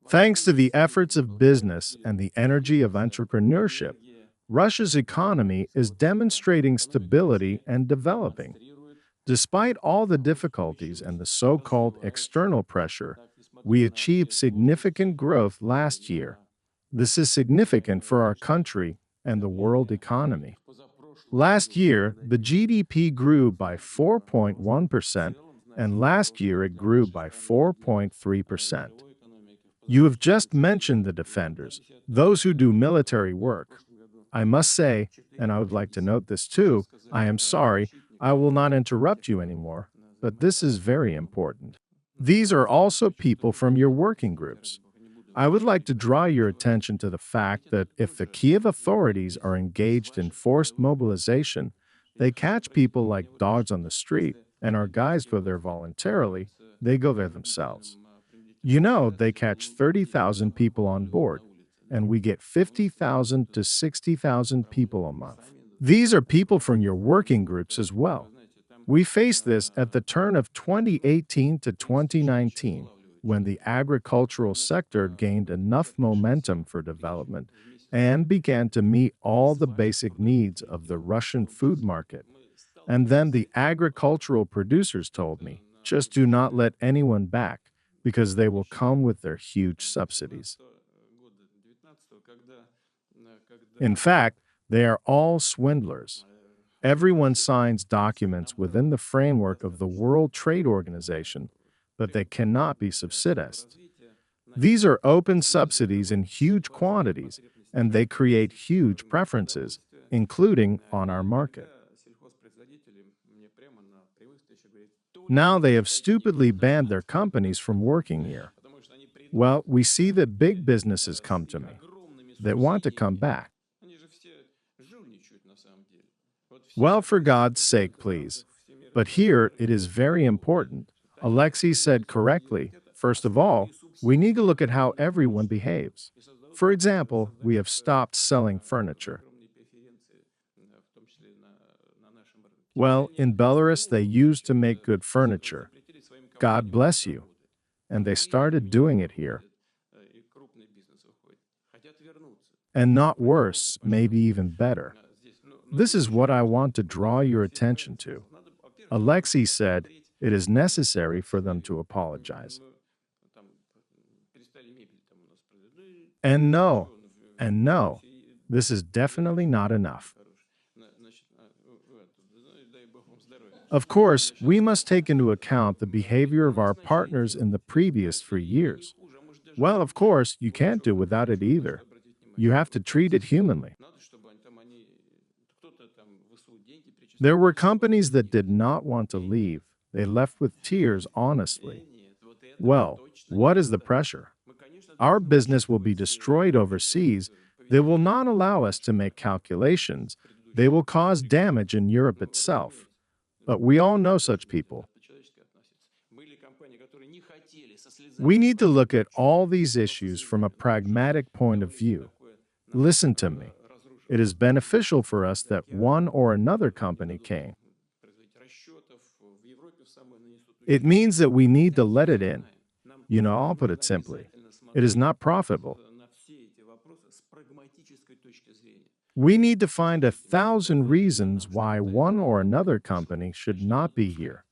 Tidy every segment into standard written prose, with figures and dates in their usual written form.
Thanks to the efforts of business and the energy of entrepreneurship, Russia's economy is demonstrating stability and developing. Despite all the difficulties and the so called external pressure, we achieved significant growth last year. This is significant for our country and the world economy. Last year, the GDP grew by 4.1%, and last year it grew by 4.3%. You have just mentioned the defenders, those who do military work. I must say, and I would like to note this too, I am sorry, I will not interrupt you anymore, but this is very important. These are also people from your working groups. I would like to draw your attention to the fact that if the Kiev authorities are engaged in forced mobilization, they catch people like dogs on the street, and our guys go there voluntarily, they go there themselves. You know, they catch 30,000 people on board, and we get 50,000 to 60,000 people a month. These are people from your working groups as well. We faced this at the turn of 2018 to 2019, when the agricultural sector gained enough momentum for development and began to meet all the basic needs of the Russian food market. And then the agricultural producers told me, just do not let anyone back, because they will come with their huge subsidies. In fact, they are all swindlers. Everyone signs documents within the framework of the World Trade Organization, but they cannot be subsidized. These are open subsidies in huge quantities, and they create huge preferences, including on our market. Now they have stupidly banned their companies from working here. Well, we see that big businesses come to me. They want to come back. Well, for God's sake, please. But here it is very important. Alexei said correctly. First of all, we need to look at how everyone behaves. For example, we have stopped selling furniture. Well, in Belarus, they used to make good furniture. God bless you. And they started doing it here. And not worse, maybe even better. This is what I want to draw your attention to. Alexei said it is necessary for them to apologize. And no, and no, this is definitely not enough. Of course, we must take into account the behavior of our partners in the previous 3 years. Well, of course, you can't do without it either. You have to treat it humanly. There were companies that did not want to leave. They left with tears, honestly. Well, what is the pressure? Our business will be destroyed overseas. They will not allow us to make calculations. They will cause damage in Europe itself. But we all know such people. We need to look at all these issues from a pragmatic point of view. Listen to me. It is beneficial for us that one or another company came. It means that we need to let it in. I'll put it simply. It is not profitable. We need to find 1,000 reasons why one or another company should not be here.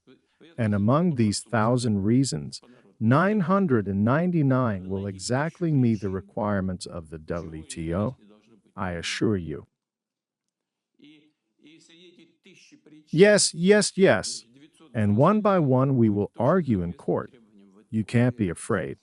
And among these 1,000 reasons, 999 will exactly meet the requirements of the WTO, I assure you. Yes, yes, yes. And one by one we will argue in court. You can't be afraid.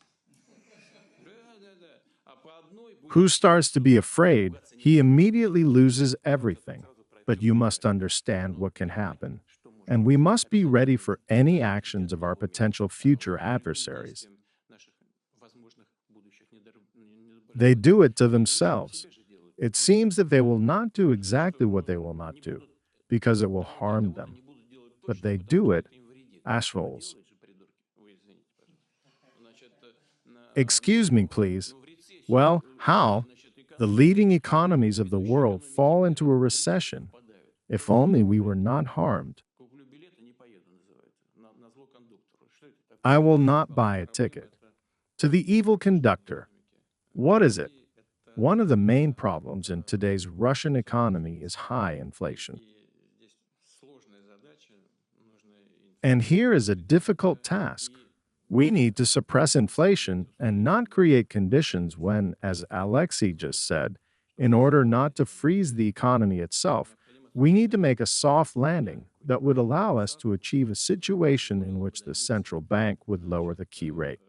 Who starts to be afraid, he immediately loses everything. But you must understand what can happen. And we must be ready for any actions of our potential future adversaries. They do it to themselves. It seems that they will not do exactly what they will not do, because it will harm them. But they do it, assholes. Excuse me, please. Well, how? The leading economies of the world fall into a recession. If only we were not harmed. I will not buy a ticket. To the evil conductor, what is it? One of the main problems in today's Russian economy is high inflation. And here is a difficult task. We need to suppress inflation and not create conditions when, as Alexei just said, in order not to freeze the economy itself, we need to make a soft landing that would allow us to achieve a situation in which the central bank would lower the key rate.